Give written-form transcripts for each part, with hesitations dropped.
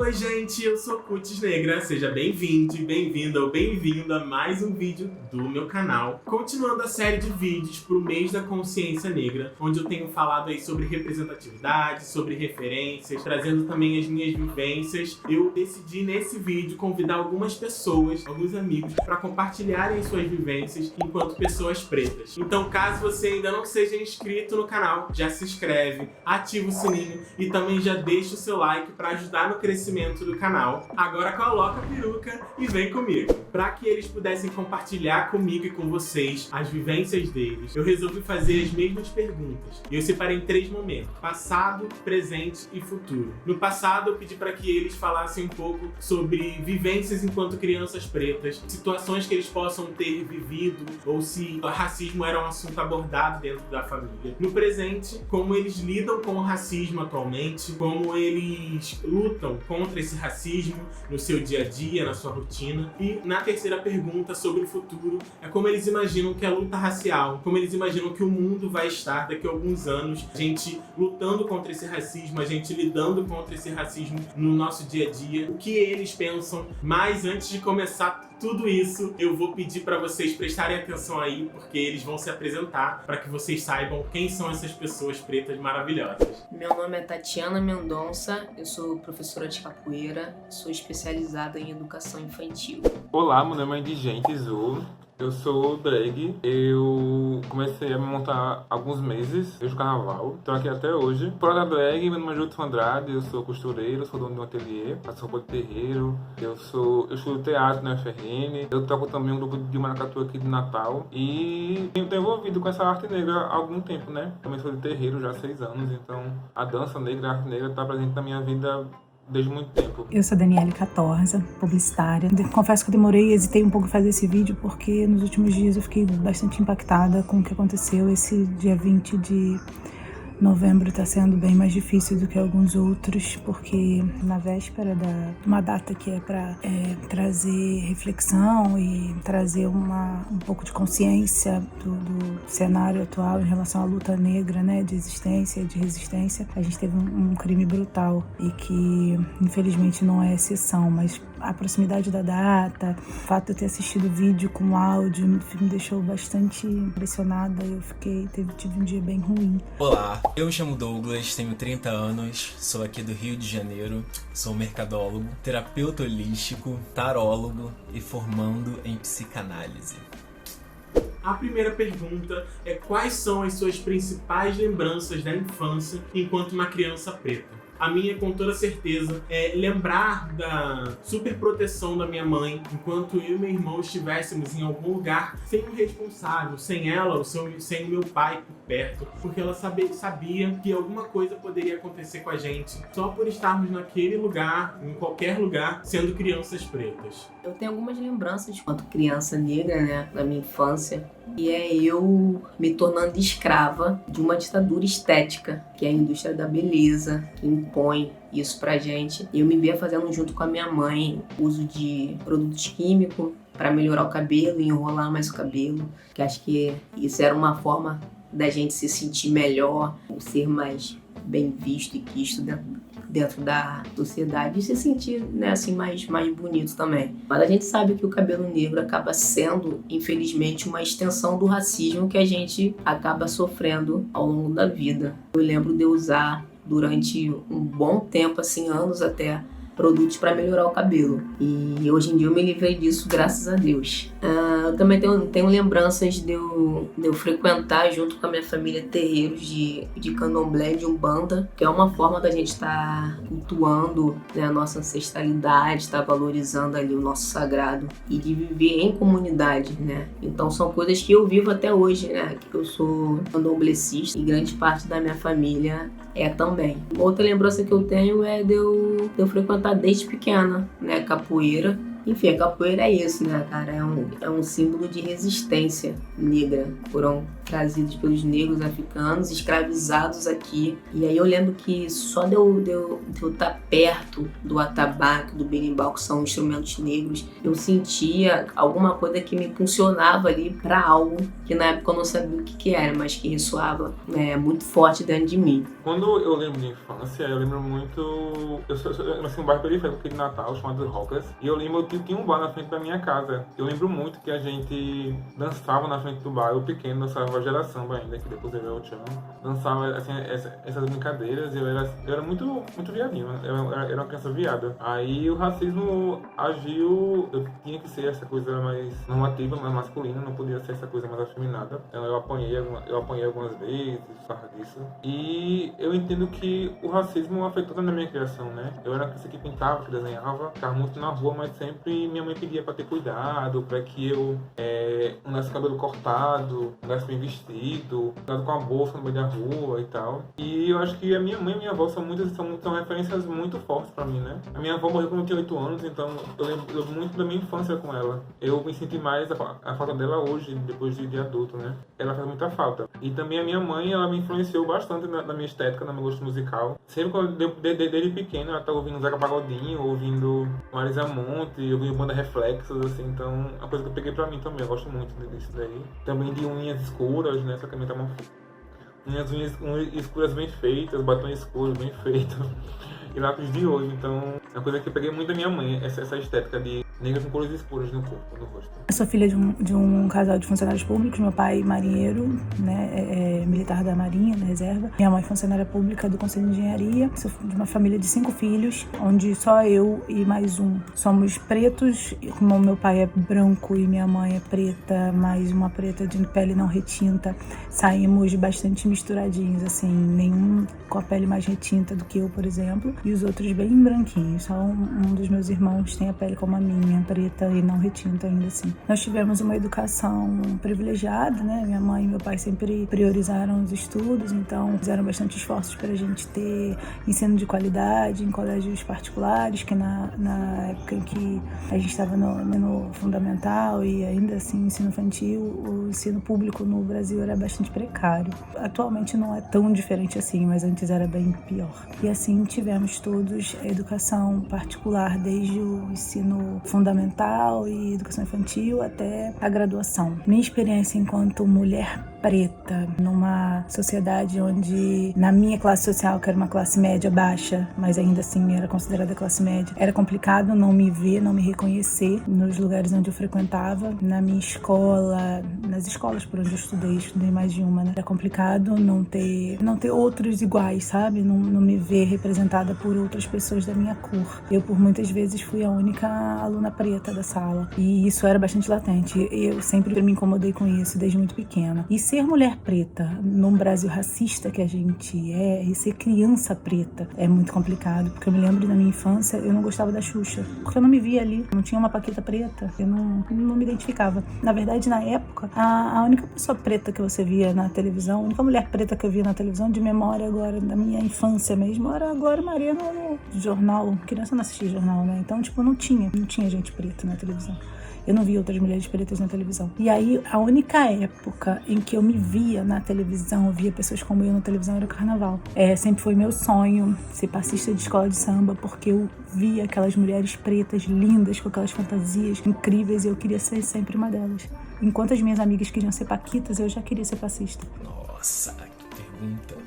Oi gente, eu sou Cutis Negra, seja bem-vindo, bem-vinda ou bem-vinda a mais um vídeo do meu canal. Continuando a série de vídeos pro mês da consciência negra, onde eu tenho falado aí sobre representatividade, sobre referências, trazendo também as minhas vivências. Eu decidi nesse vídeo convidar algumas pessoas, alguns amigos, para compartilharem suas vivências enquanto pessoas pretas. Então caso você ainda não seja inscrito no canal, já se inscreve, ativa o sininho e também já deixa o seu like para ajudar no crescimento do canal. Agora coloca a peruca e vem comigo. Para que eles pudessem compartilhar comigo e com vocês as vivências deles, eu resolvi fazer as mesmas perguntas. E eu separei em 3 momentos: passado, presente e futuro. No passado eu pedi para que eles falassem um pouco sobre vivências enquanto crianças pretas, situações que eles possam ter vivido ou se o racismo era um assunto abordado dentro da família. No presente, como eles lidam com o racismo atualmente, como eles lutam contra esse racismo no seu dia a dia, na sua rotina. E na terceira pergunta, sobre o futuro, é como eles imaginam que a luta racial, como eles imaginam que o mundo vai estar daqui a alguns anos, a gente lutando contra esse racismo, a gente lidando contra esse racismo no nosso dia a dia, o que eles pensam. Mas antes de começar tudo isso, eu vou pedir para vocês prestarem atenção aí, porque eles vão se apresentar para que vocês saibam quem são essas pessoas pretas maravilhosas. Meu nome é Tatiana Mendonça, eu sou professora de capoeira, sou especializada em educação infantil. Olá, meu nome é Indigente Zu. Eu sou drag, eu comecei a me montar há alguns meses, desde o carnaval, estou aqui até hoje. Fora da drag, meu nome é Júlio Andrade, eu sou costureiro, sou dono de um ateliê, faço roupa de terreiro, eu estudo teatro na UFRN, eu toco também um grupo de maracatu aqui de Natal e tenho envolvido com essa arte negra há algum tempo, né? Também sou de terreiro já há 6 anos, então a dança negra, a arte negra está presente na minha vida desde muito tempo. Eu sou Daniele Catorza, publicitária. Confesso que eu demorei e hesitei um pouco em fazer esse vídeo porque nos últimos dias eu fiquei bastante impactada com o que aconteceu. Esse dia 20 de novembro está sendo bem mais difícil do que alguns outros, porque na véspera de uma data que é para trazer reflexão e trazer um pouco de consciência do cenário atual em relação à luta negra, né, de existência, de resistência, a gente teve um crime brutal e que infelizmente não é exceção, mas a proximidade da data, o fato de eu ter assistido o vídeo com áudio, me deixou bastante impressionada. Eu tive um dia bem ruim. Olá, eu me chamo Douglas, tenho 30 anos, sou aqui do Rio de Janeiro, sou mercadólogo, terapeuta holístico, tarólogo e formando em psicanálise. A primeira pergunta é: quais são as suas principais lembranças da infância enquanto uma criança preta? A minha, com toda certeza, é lembrar da super proteção da minha mãe enquanto eu e meu irmão estivéssemos em algum lugar sem o responsável, sem ela ou sem o meu pai por perto, porque ela sabia que alguma coisa poderia acontecer com a gente só por estarmos naquele lugar, em qualquer lugar, sendo crianças pretas. Eu tenho algumas lembranças enquanto criança negra, né, da minha infância, e é eu me tornando escrava de uma ditadura estética, que é a indústria da beleza, que impõe isso pra gente. E eu me via fazendo junto com a minha mãe uso de produtos químicos para melhorar o cabelo e enrolar mais o cabelo, que acho que isso era uma forma da gente se sentir melhor, ser mais bem visto e quisto dentro da sociedade e se sentir, né, assim, mais bonito também. Mas a gente sabe que o cabelo negro acaba sendo, infelizmente, uma extensão do racismo que a gente acaba sofrendo ao longo da vida. Eu lembro de usar durante um bom tempo, assim, anos até, produtos para melhorar o cabelo. E hoje em dia eu me livrei disso, graças a Deus. Eu também tenho lembranças de eu frequentar junto com a minha família terreiros de candomblé, de umbanda, que é uma forma da gente estar cultuando, né, a nossa ancestralidade, estar valorizando ali o nosso sagrado e de viver em comunidade, né? Então são coisas que eu vivo até hoje, né? Eu sou candomblecista e grande parte da minha família é também. Uma outra lembrança que eu tenho é de eu frequentar desde pequena, né, capoeira. Enfim, a capoeira é isso, né, cara? É um símbolo de resistência negra. Foram trazidos pelos negros africanos, escravizados aqui. E aí eu lembro que só de eu estar perto do atabaque, do berimbau, que são instrumentos negros, eu sentia alguma coisa que me impulsionava ali para algo que na época eu não sabia o que era, mas que ressoava muito forte dentro de mim. Quando eu lembro de infância, eu lembro muito... Eu nasci em um bairro periférico aqui de Natal, chamado Rocas, e eu lembro que tinha um bar na frente da minha casa. Eu lembro muito que a gente dançava na frente do bar, eu pequeno, dançava gera samba ainda, que depois eu veio o tchan. Dançava assim, essas brincadeiras, e eu era muito, muito viadinho, né? Eu era uma criança viada. Aí o racismo agiu, eu tinha que ser essa coisa mais normativa, mais masculina, não podia ser essa coisa mais afeminada. Então eu apanhei algumas vezes por causa disso. E eu entendo que o racismo afetou toda a minha criação, né? Eu era uma criança que pintava, que desenhava, ficava muito na rua, mas sempre minha mãe pedia pra ter cuidado, pra que eu andasse com o cabelo cortado, andasse bem vestido, andando com a bolsa no meio da rua e tal. E eu acho que a minha mãe e minha avó são referências muito fortes pra mim, né? A minha avó morreu quando eu tinha 8 anos, então eu lembro muito da minha infância com ela. Eu me senti mais a falta dela hoje, depois de adulto, né? Ela faz muita falta. E também a minha mãe, ela me influenciou bastante na minha estética, no meu gosto musical. Sempre desde pequeno, ela tá ouvindo Zeca Pagodinho, ouvindo Marisa Monte, ouvindo Banda Reflexos, assim. Então, é uma coisa que eu peguei pra mim também, eu gosto muito disso daí. Também de unhas escuras, né? Só que a minha tá uma... unhas escuras bem feitas, batom escuro bem feito e lápis de olho. Então, é uma coisa que eu peguei muito da minha mãe, essa estética de negra com cores escuras no corpo, no rosto. Eu sou filha de um casal de funcionários públicos. Meu pai, marinheiro, né, militar da Marinha, da Reserva. Minha mãe, funcionária pública do Conselho de Engenharia. Sou de uma família de 5 filhos, onde só eu e mais um somos pretos. Como meu pai é branco e minha mãe é preta, mais uma preta de pele não retinta, saímos bastante misturadinhos, assim, nenhum com a pele mais retinta do que eu, por exemplo, e os outros bem branquinhos. Só um dos meus irmãos tem a pele como a minha, preta e não retinta ainda assim. Nós tivemos uma educação privilegiada, né? Minha mãe e meu pai sempre priorizaram os estudos, então fizeram bastante esforços para a gente ter ensino de qualidade em colégios particulares, que na época em que a gente estava no fundamental e ainda assim ensino infantil, o ensino público no Brasil era bastante precário. Atualmente não é tão diferente assim, mas antes era bem pior. E assim tivemos todos a educação particular, desde o ensino fundamental e educação infantil até a graduação. Minha experiência enquanto mulher preta, numa sociedade onde, na minha classe social, que era uma classe média baixa, mas ainda assim era considerada classe média, era complicado não me ver, não me reconhecer nos lugares onde eu frequentava. Na minha escola, nas escolas por onde eu estudei mais de uma, né? Era complicado não ter outros iguais, sabe? Não me ver representada por outras pessoas da minha cor. Eu, por muitas vezes, fui a única aluna preta da sala. E isso era bastante latente. Eu sempre me incomodei com isso desde muito pequena. E ser mulher preta num Brasil racista que a gente e ser criança preta é muito complicado, porque eu me lembro da minha infância, eu não gostava da Xuxa, porque eu não me via ali, não tinha uma paqueta preta, eu não me identificava. Na verdade, na época, a única pessoa preta que você via na televisão, a única mulher preta que eu via na televisão, de memória agora, da minha infância mesmo, era a Glória Maria no jornal. Criança não assistia jornal, né? Então, não tinha gente preta na televisão. Eu não via outras mulheres pretas na televisão. E aí, a única época em que eu me via na televisão, eu via pessoas como eu na televisão, era o carnaval. Sempre foi meu sonho ser passista de escola de samba, porque eu via aquelas mulheres pretas lindas, com aquelas fantasias incríveis, e eu queria ser sempre uma delas. Enquanto as minhas amigas queriam ser paquitas, eu já queria ser passista. Nossa, que pergunta.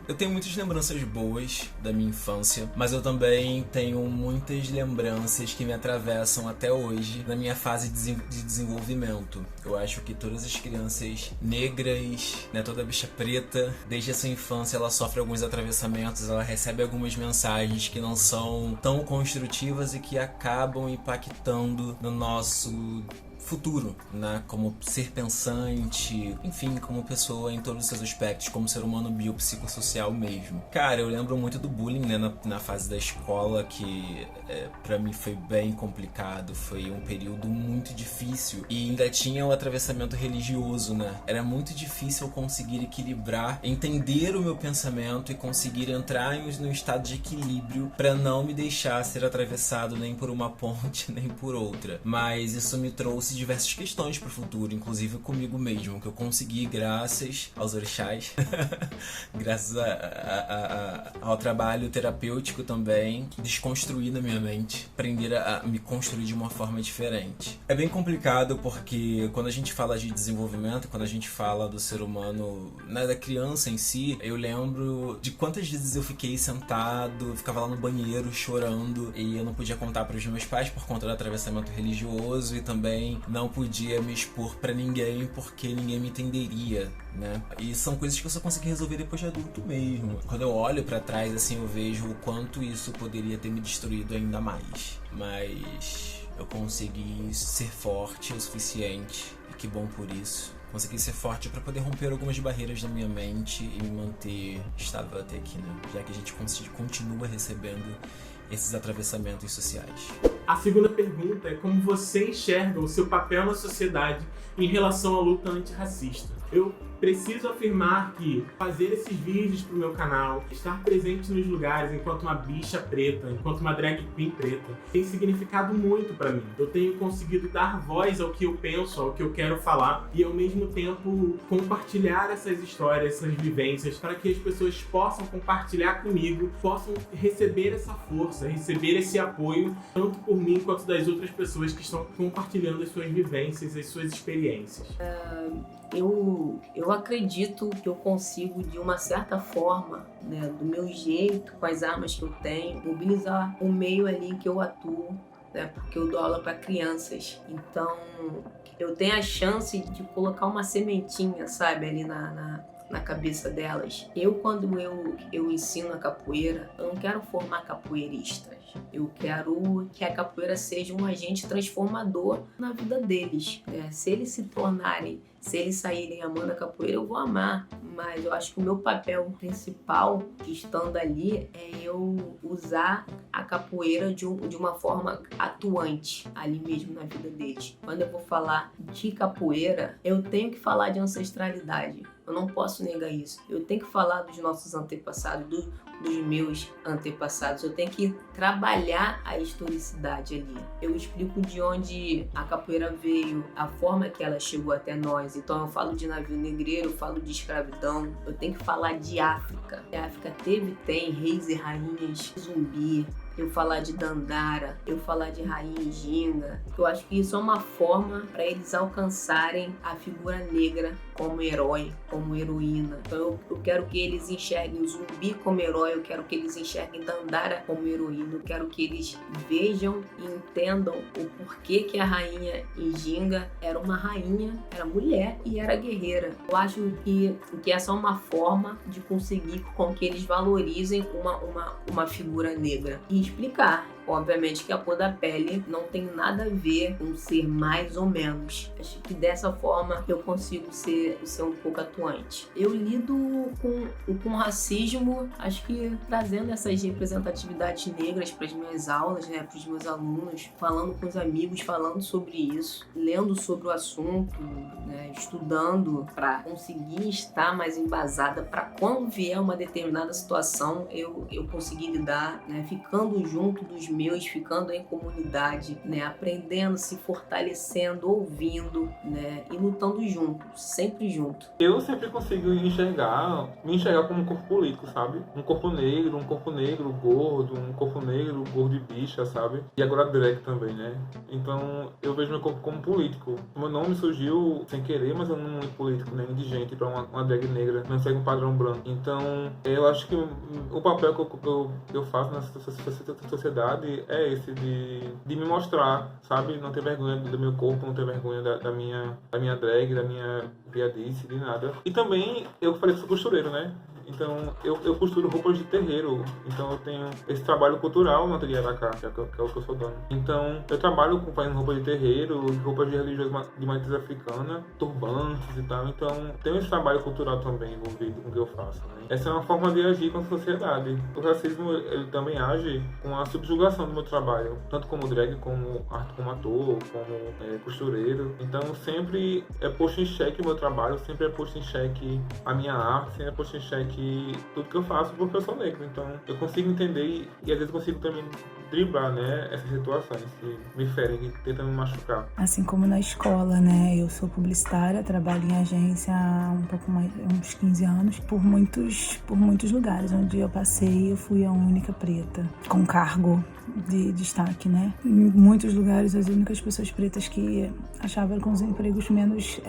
Eu tenho muitas lembranças boas da minha infância, mas eu também tenho muitas lembranças que me atravessam até hoje na minha fase de desenvolvimento. Eu acho que todas as crianças negras, né, toda bicha preta, desde a sua infância ela sofre alguns atravessamentos, ela recebe algumas mensagens que não são tão construtivas e que acabam impactando no nosso futuro, né? Como ser pensante, enfim, como pessoa em todos os seus aspectos, como ser humano biopsicossocial mesmo. Cara, eu lembro muito do bullying, né, na fase da escola, que pra mim foi bem complicado, foi um período muito difícil e ainda tinha o atravessamento religioso, né? Era muito difícil eu conseguir equilibrar, entender o meu pensamento e conseguir entrar no estado de equilíbrio pra não me deixar ser atravessado nem por uma ponte nem por outra. Mas isso me trouxe diversas questões pro futuro, inclusive comigo mesmo, que eu consegui graças aos orixás, graças ao trabalho terapêutico também, desconstruir na minha mente, aprender a me construir de uma forma diferente. É bem complicado porque quando a gente fala de desenvolvimento, quando a gente fala do ser humano, né, da criança em si, eu lembro de quantas vezes eu fiquei sentado, ficava lá no banheiro chorando e eu não podia contar para os meus pais por conta do atravessamento religioso e também não podia me expor para ninguém porque ninguém me entenderia, né? E são coisas que eu só consegui resolver depois de adulto mesmo. Quando eu olho para trás, assim, eu vejo o quanto isso poderia ter me destruído ainda mais. Mas eu consegui ser forte o suficiente e que bom por isso. Consegui ser forte para poder romper algumas barreiras da minha mente e me manter estável até aqui, né? Já que a gente continua recebendo esses atravessamentos sociais. A segunda pergunta é como você enxerga o seu papel na sociedade em relação à luta antirracista. Eu preciso afirmar que fazer esses vídeos pro meu canal, estar presente nos lugares enquanto uma bicha preta, enquanto uma drag queen preta, tem significado muito pra mim. Eu tenho conseguido dar voz ao que eu penso, ao que eu quero falar e ao mesmo tempo compartilhar essas histórias, essas vivências, para que as pessoas possam compartilhar comigo, possam receber essa força, receber esse apoio, tanto por mim quanto das outras pessoas que estão compartilhando as suas vivências, as suas experiências. Eu acredito que eu consigo, de uma certa forma, né, do meu jeito, com as armas que eu tenho, mobilizar o meio ali que eu atuo, né, porque eu dou aula para crianças. Então, eu tenho a chance de colocar uma sementinha, sabe, ali na cabeça delas. Quando eu ensino a capoeira, eu não quero formar capoeiristas. Eu quero que a capoeira seja um agente transformador na vida deles. Se eles saírem amando a capoeira, eu vou amar. Mas eu acho que o meu papel principal, estando ali, é eu usar a capoeira de uma forma atuante, ali mesmo na vida deles. Quando eu vou falar de capoeira, eu tenho que falar de ancestralidade. Eu não posso negar isso. Eu tenho que falar dos nossos antepassados, dos meus antepassados. Eu tenho que trabalhar a historicidade ali. Eu explico de onde a capoeira veio, a forma que ela chegou até nós. Então eu falo de navio negreiro, eu falo de escravidão. Eu tenho que falar de África. A África tem reis e rainhas, zumbi. Eu falar de Dandara, eu falar de Rainha Ginga. Eu acho que isso é uma forma para eles alcançarem a figura negra como herói, como heroína. Então eu quero que eles enxerguem o zumbi como herói, eu quero que eles enxerguem Dandara como heroína, eu quero que eles vejam e entendam o porquê que a Rainha Ginga era uma rainha, era mulher e era guerreira. Eu acho que essa é uma forma de conseguir com que eles valorizem uma figura negra. E explicar, obviamente, que a cor da pele não tem nada a ver com ser mais ou menos. Acho que dessa forma eu consigo ser um pouco atuante. Eu lido com racismo, acho que trazendo essas representatividades negras para as minhas aulas, né, para os meus alunos, falando com os amigos, falando sobre isso, lendo sobre o assunto, né, estudando para conseguir estar mais embasada para quando vier uma determinada situação eu conseguir lidar, né, ficando junto dos meus, ficando em comunidade, né, aprendendo, se fortalecendo, ouvindo, né, e lutando junto, sempre junto. Eu sempre consigo me enxergar como um corpo político, sabe? Um corpo negro gordo, um corpo negro gordo e bicha, sabe? E agora drag também, né? Então eu vejo meu corpo como político. O meu nome surgiu sem querer, mas eu não sou político, nem indigente para uma drag negra, não segue um padrão branco. Então eu acho que o papel que eu faço nessa sociedade é esse de me mostrar, sabe? Não ter vergonha do meu corpo, não ter vergonha da minha drag, da minha viadice, de nada. E também eu falei que sou costureiro, né? Então, eu costuro roupas de terreiro. Então, eu tenho esse trabalho cultural no ateliê Aracá, que é o que eu sou dono. Então, eu trabalho fazendo roupas de terreiro, roupas de religiões de matriz africana, turbantes e tal. Então, tem esse trabalho cultural também envolvido com o que eu faço, né? Essa é uma forma de agir com a sociedade. O racismo, ele também age com a subjugação do meu trabalho, tanto como drag, como ator, como costureiro. Então, sempre é posto em xeque o meu trabalho, sempre é posto em xeque a minha arte, sempre é posto em xeque que tudo que eu faço porque eu sou negro. Então eu consigo entender e às vezes consigo também driblar, né, essas situações que me ferem, que tentam me machucar. Assim como na escola, né? Eu sou publicitária, trabalho em agência há um pouco mais, uns 15 anos. Por muitos lugares onde eu passei, eu fui a única preta, com cargo de destaque, né? Em muitos lugares, as únicas pessoas pretas que achavam com os empregos menos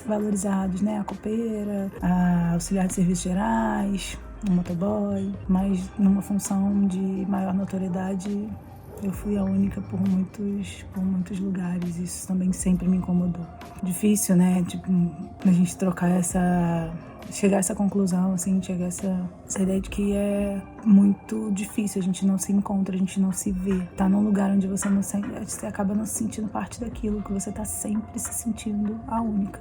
valorizados, né? A copeira, a auxiliar de serviços gerais, o motoboy, mas numa função de maior notoriedade, eu fui a única por muitos lugares. Isso também sempre me incomodou. Difícil, né? Tipo, a gente chegar a essa conclusão, assim, chegar a essa ideia de que é muito difícil, a gente não se encontra, a gente não se vê. Tá num lugar onde você acaba não se sentindo parte daquilo, que você tá sempre se sentindo a única.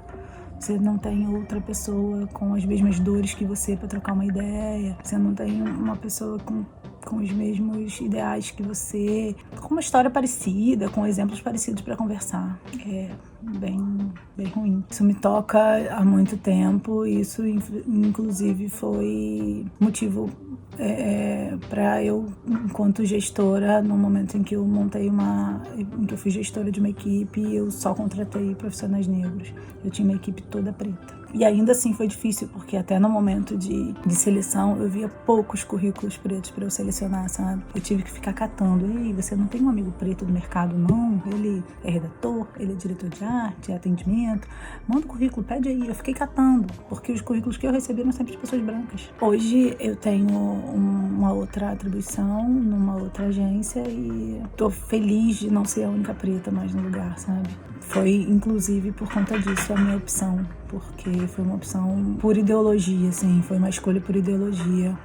Você não tem outra pessoa com as mesmas dores que você para trocar uma ideia. Você não tem uma pessoa com os mesmos ideais que você, com uma história parecida, com exemplos parecidos para conversar. É bem ruim. Isso me toca há muito tempo e isso, inclusive, foi motivo para eu, enquanto gestora, no momento em que eu fui gestora de uma equipe, eu só contratei profissionais negros. Eu tinha uma equipe toda preta. E ainda assim foi difícil, porque até no momento de seleção eu via poucos currículos pretos para eu selecionar, sabe? Eu tive que ficar catando. Ei, você não tem um amigo preto do mercado, não? Ele é redator, ele é diretor de arte, é atendimento. Manda o currículo, pede aí. Eu fiquei catando, porque os currículos que eu recebi eram sempre de pessoas brancas. Hoje eu tenho uma outra atribuição numa outra agência e tô feliz de não ser a única preta mais no lugar, sabe? Foi, inclusive, por conta disso a minha opção, porque foi uma opção por ideologia, assim, foi uma escolha por ideologia.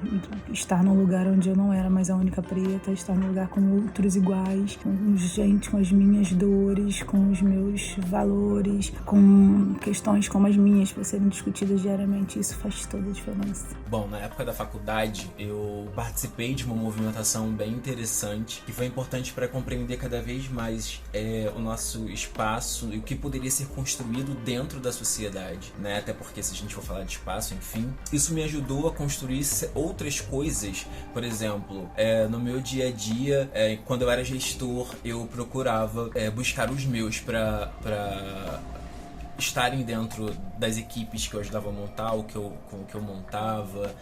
Estar num lugar onde eu não era mais a única preta, estar num lugar com outros iguais, com gente com as minhas dores, com os meus valores, com questões como as minhas para serem discutidas diariamente, isso faz toda a diferença. Bom, na época da faculdade, eu participei de uma movimentação bem interessante, que foi importante para compreender cada vez mais o nosso espaço e o que poderia ser construído dentro da sociedade, né? Até porque, se a gente for falar de espaço, enfim, isso me ajudou a construir outras coisas. Por exemplo, no meu dia a dia, quando eu era gestor, eu procurava buscar os meus para estarem dentro das equipes que eu ajudava a montar, com o que eu montava.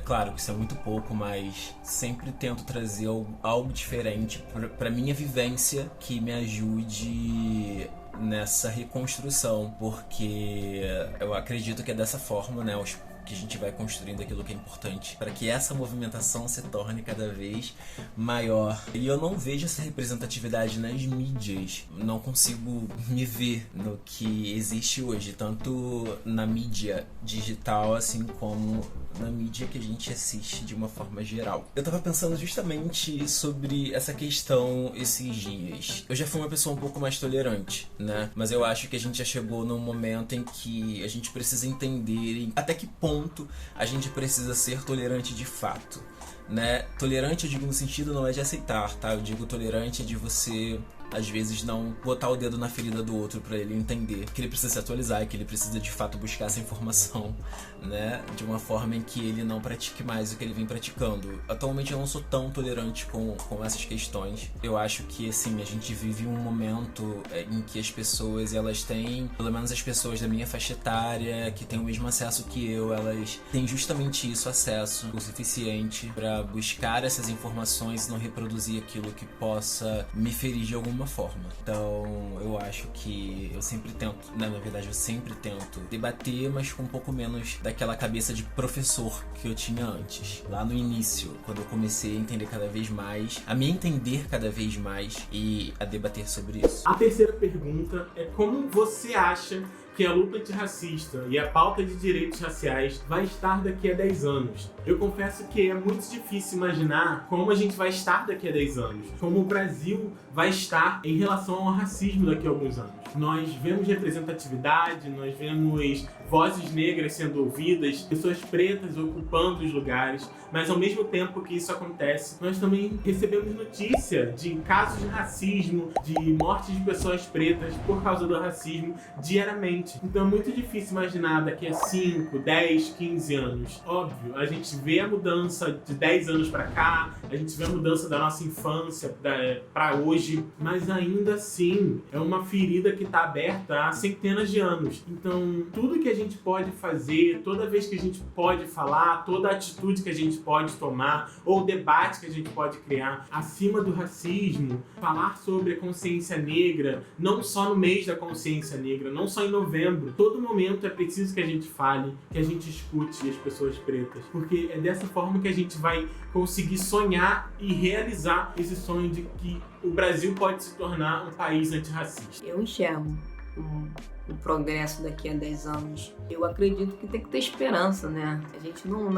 Claro que isso é muito pouco, mas sempre tento trazer algo diferente para minha vivência que me ajude nessa reconstrução, porque eu acredito que é dessa forma, né, que a gente vai construindo aquilo que é importante para que essa movimentação se torne cada vez maior. E eu não vejo essa representatividade nas mídias, não consigo me ver no que existe hoje, tanto na mídia digital assim como na mídia que a gente assiste de uma forma geral. Eu tava pensando justamente sobre essa questão esses dias. Eu já fui uma pessoa um pouco mais tolerante, né? Mas eu acho que a gente já chegou num momento em que a gente precisa entender até que ponto a gente precisa ser tolerante de fato, né? Tolerante, eu digo no sentido não é de aceitar, tá? Eu digo tolerante de você, às vezes, não botar o dedo na ferida do outro pra ele entender que ele precisa se atualizar e que ele precisa de fato buscar essa informação, né? De uma forma em que ele não pratique mais o que ele vem praticando. Atualmente eu não sou tão tolerante com essas questões. Eu acho que, assim, a gente vive um momento em que as pessoas, elas têm, pelo menos as pessoas da minha faixa etária, que têm o mesmo acesso que eu, elas têm justamente isso, acesso o suficiente pra buscar essas informações e não reproduzir aquilo que possa me ferir de alguma forma. Então eu acho que eu sempre tento, na verdade eu sempre tento debater, mas com um pouco menos daquela cabeça de professor que eu tinha antes, lá no início, quando eu comecei a entender cada vez mais, a me entender cada vez mais e a debater sobre isso. A terceira pergunta é: como você acha que a luta antirracista e a pauta de direitos raciais vai estar daqui a 10 anos? Eu confesso que é muito difícil imaginar como a gente vai estar daqui a 10 anos, como o Brasil vai estar em relação ao racismo daqui a alguns anos. Nós vemos representatividade, nós vemos vozes negras sendo ouvidas, pessoas pretas ocupando os lugares, mas ao mesmo tempo que isso acontece, nós também recebemos notícia de casos de racismo, de morte de pessoas pretas por causa do racismo diariamente. Então é muito difícil imaginar daqui a 5, 10, 15 anos. Óbvio, a gente vê a mudança de 10 anos pra cá, a gente vê a mudança da nossa infância pra hoje, mas ainda assim é uma ferida que tá aberta há centenas de anos. Então tudo que a gente pode fazer, toda vez que a gente pode falar, toda atitude que a gente pode tomar, ou debate que a gente pode criar acima do racismo, falar sobre a consciência negra, não só no mês da consciência negra, não só em novembro, todo momento é preciso que a gente fale, que a gente escute as pessoas pretas, porque é dessa forma que a gente vai conseguir sonhar e realizar esse sonho de que o Brasil pode se tornar um país antirracista. Eu enxergo o progresso daqui a 10 anos. Eu acredito que tem que ter esperança, né? A gente não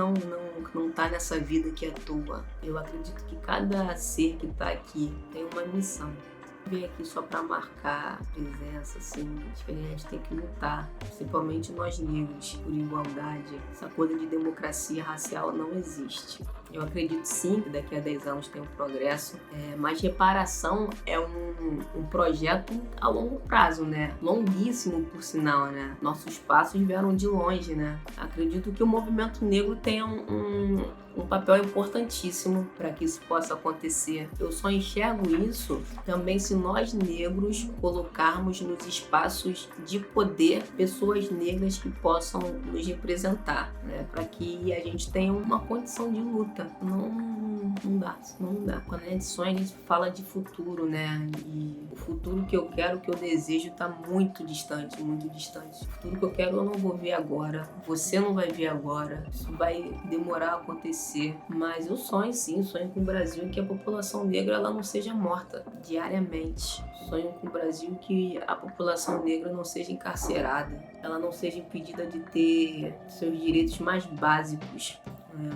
tá nessa vida aqui à toa. Eu acredito que cada ser que tá aqui tem uma missão. Vem aqui só para marcar presença, assim, a gente tem que lutar, principalmente nós negros, por igualdade. Essa coisa de democracia racial não existe. Eu acredito sim que daqui a 10 anos tem um progresso, mas reparação é um projeto a longo prazo, né? Longuíssimo, por sinal, né? Nossos passos vieram de longe, né? Acredito que o movimento negro tenha um papel importantíssimo para que isso possa acontecer. Eu só enxergo isso também se nós negros colocarmos nos espaços de poder pessoas negras que possam nos representar, né? Para que a gente tenha uma condição de luta. Não dá. Quando a gente sonha, a gente fala de futuro, né? E o futuro que eu quero, que eu desejo, tá muito distante, muito distante. O futuro que eu quero eu não vou ver agora. Você não vai ver agora. Isso vai demorar a acontecer. Mas eu sonho sim, sonho com o Brasil que a população negra ela não seja morta diariamente. Sonho com o Brasil que a população negra não seja encarcerada. Ela não seja impedida de ter seus direitos mais básicos.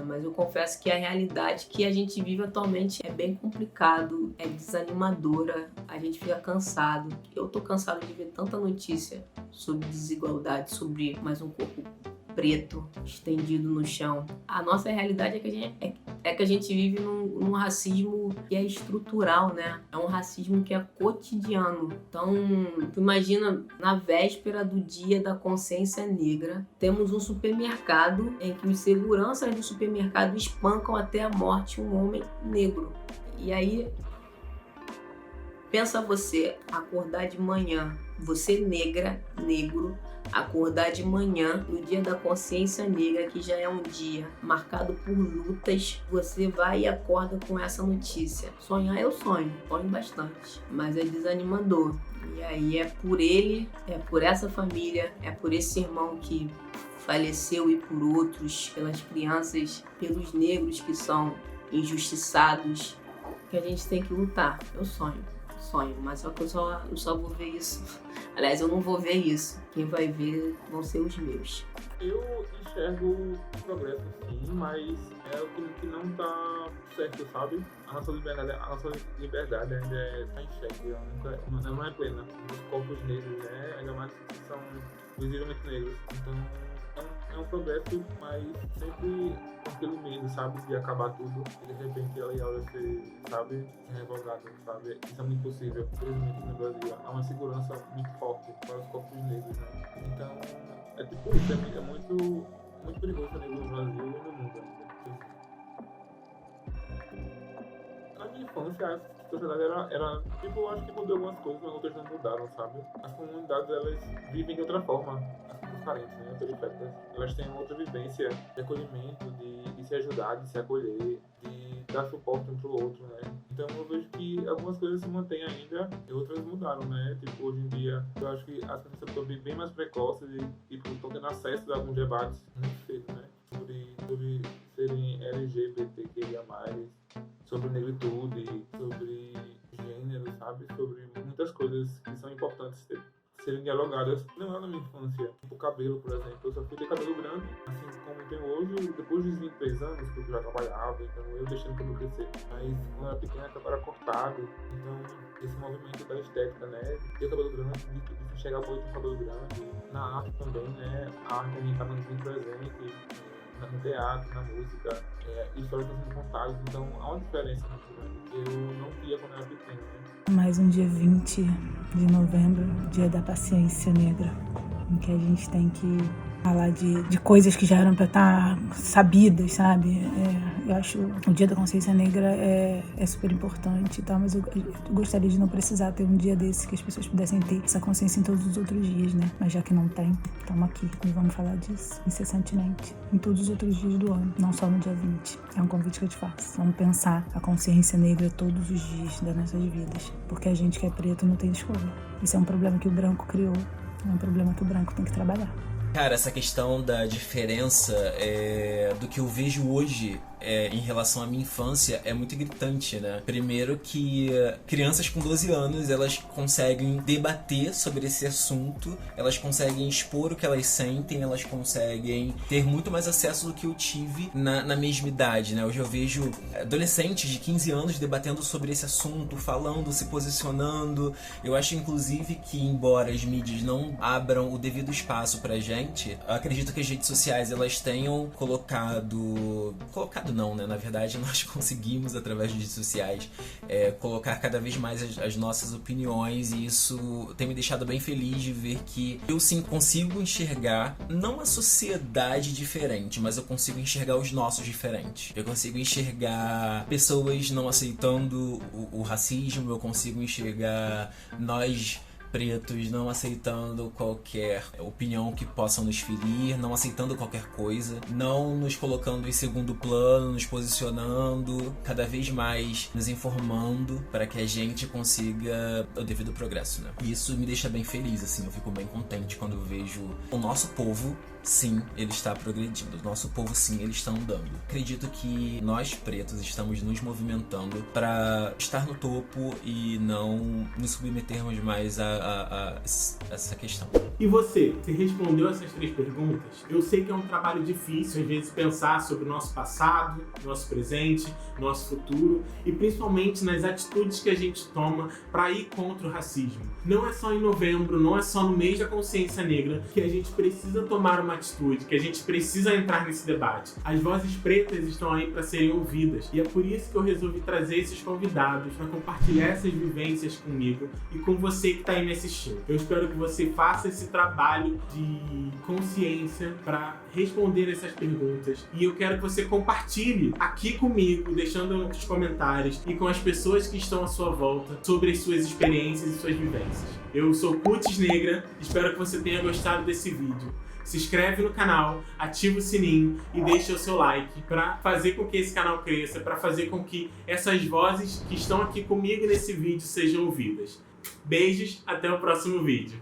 Mas eu confesso que a realidade que a gente vive atualmente é bem complicado, é desanimadora, a gente fica cansado. Eu tô cansado de ver tanta notícia sobre desigualdade, sobre mais um corpo preto estendido no chão. A nossa realidade é que a gente vive num racismo que é estrutural, né? É um racismo que é cotidiano. Então, tu imagina, na véspera do Dia da Consciência Negra, temos um supermercado em que os seguranças do supermercado espancam até a morte um homem negro. E aí, pensa você acordar de manhã, você negra, negro, acordar de manhã no Dia da Consciência Negra, que já é um dia marcado por lutas, você vai e acorda com essa notícia. Sonhar eu sonho bastante, mas é desanimador. E aí é por ele, é por essa família, é por esse irmão que faleceu e por outros, pelas crianças, pelos negros que são injustiçados, que a gente tem que lutar. Eu sonho, mas só que eu só vou ver isso. Aliás, eu não vou ver isso. Quem vai ver vão ser os meus. Eu enxergo progresso sim, mas é o que não tá certo, sabe? A nossa liberdade ainda tá em xeque, ela não é plena. Os corpos negros, né? Ainda mais que são visivelmente negros. Então é um progresso, mas sempre com aquele medo, sabe? De acabar tudo e de repente ela ia ser, sabe? Revogada, sabe? Isso é muito possível. Infelizmente no Brasil há uma segurança muito forte para os corpos negros, né? Então é tipo isso, é muito perigoso negro no Brasil e no mundo ainda. Na minha infância, a sociedade era tipo, eu acho que mudou algumas coisas, mas outras não mudaram, sabe? As comunidades, elas vivem de outra forma. As carentes, né, periféricas, elas têm outra vivência de acolhimento, de se ajudar, de se acolher, de dar suporte um pro outro, né? Então eu vejo que algumas coisas se mantêm ainda e outras mudaram, né? Tipo, hoje em dia, eu acho que as pessoas estão bem mais precoces e estão tendo acesso a alguns debates muito cedo, né? Sobre serem LGBTQIA+, sobre negritude, sobre gênero, sabe? Sobre muitas coisas que são importantes serem dialogadas. Não é na minha infância. Tipo, cabelo, por exemplo. Eu só fui ter cabelo grande, assim como tenho hoje, depois dos 23 anos, porque eu já trabalhava, então eu deixando o cabelo crescer. Mas quando eu era pequeno, era cortado. Então esse movimento da estética, né? De ter o cabelo grande, de enxergar bonito o cabelo grande. Na arte também, né? A arte também estava muito presente no teatro, na música, histórias sendo contadas. Então há uma diferença muito grande. Eu não via quando era pequeno, né? Mais um dia 20 de novembro, dia da paciência negra, em que a gente tem que falar de coisas que já eram para estar sabidas, sabe? Eu acho o Dia da Consciência Negra é super importante e tal, mas eu gostaria de não precisar ter um dia desse que as pessoas pudessem ter essa consciência em todos os outros dias, né? Mas já que não tem, estamos aqui e vamos falar disso incessantemente em todos os outros dias do ano, não só no dia 20. É um convite que eu te faço. Vamos pensar a consciência negra todos os dias das nossas vidas, porque a gente que é preto não tem escolha. Isso é um problema que o branco criou, é um problema que o branco tem que trabalhar. Cara, essa questão da diferença do que eu vejo hoje em relação à minha infância é muito gritante, né? Primeiro que crianças com 12 anos, elas conseguem debater sobre esse assunto, elas conseguem expor o que elas sentem, elas conseguem ter muito mais acesso do que eu tive na mesma idade, né? Hoje eu vejo adolescentes de 15 anos debatendo sobre esse assunto, falando, se posicionando. Eu acho, inclusive, que embora as mídias não abram o devido espaço pra gente, eu acredito que as redes sociais, elas tenham colocado não, né? Na verdade, nós conseguimos, através das redes sociais, colocar cada vez mais as nossas opiniões, e isso tem me deixado bem feliz de ver que eu sim consigo enxergar, não a sociedade diferente, mas eu consigo enxergar os nossos diferentes. Eu consigo enxergar pessoas não aceitando o racismo, eu consigo enxergar nós pretos não aceitando qualquer opinião que possa nos ferir, não aceitando qualquer coisa, não nos colocando em segundo plano, nos posicionando, cada vez mais nos informando para que a gente consiga o devido progresso, né? E isso me deixa bem feliz, assim, eu fico bem contente quando eu vejo o nosso povo, sim, ele está progredindo, o nosso povo, sim, ele está andando. Acredito que nós pretos estamos nos movimentando para estar no topo e não nos submetermos mais a essa questão. E você respondeu essas 3 perguntas? Eu sei que é um trabalho difícil, às vezes, pensar sobre o nosso passado, nosso presente, nosso futuro e principalmente nas atitudes que a gente toma para ir contra o racismo. Não é só em novembro, não é só no mês da consciência negra que a gente precisa tomar uma atitude, que a gente precisa entrar nesse debate. As vozes pretas estão aí para serem ouvidas e é por isso que eu resolvi trazer esses convidados para compartilhar essas vivências comigo e com você que está aí me assistindo. Eu espero que você faça esse trabalho de consciência para responder essas perguntas e eu quero que você compartilhe aqui comigo, deixando nos comentários e com as pessoas que estão à sua volta sobre as suas experiências e suas vivências. Eu sou Cutis Negra, espero que você tenha gostado desse vídeo. Se inscreve no canal, ativa o sininho e deixa o seu like para fazer com que esse canal cresça, para fazer com que essas vozes que estão aqui comigo nesse vídeo sejam ouvidas. Beijos, até o próximo vídeo.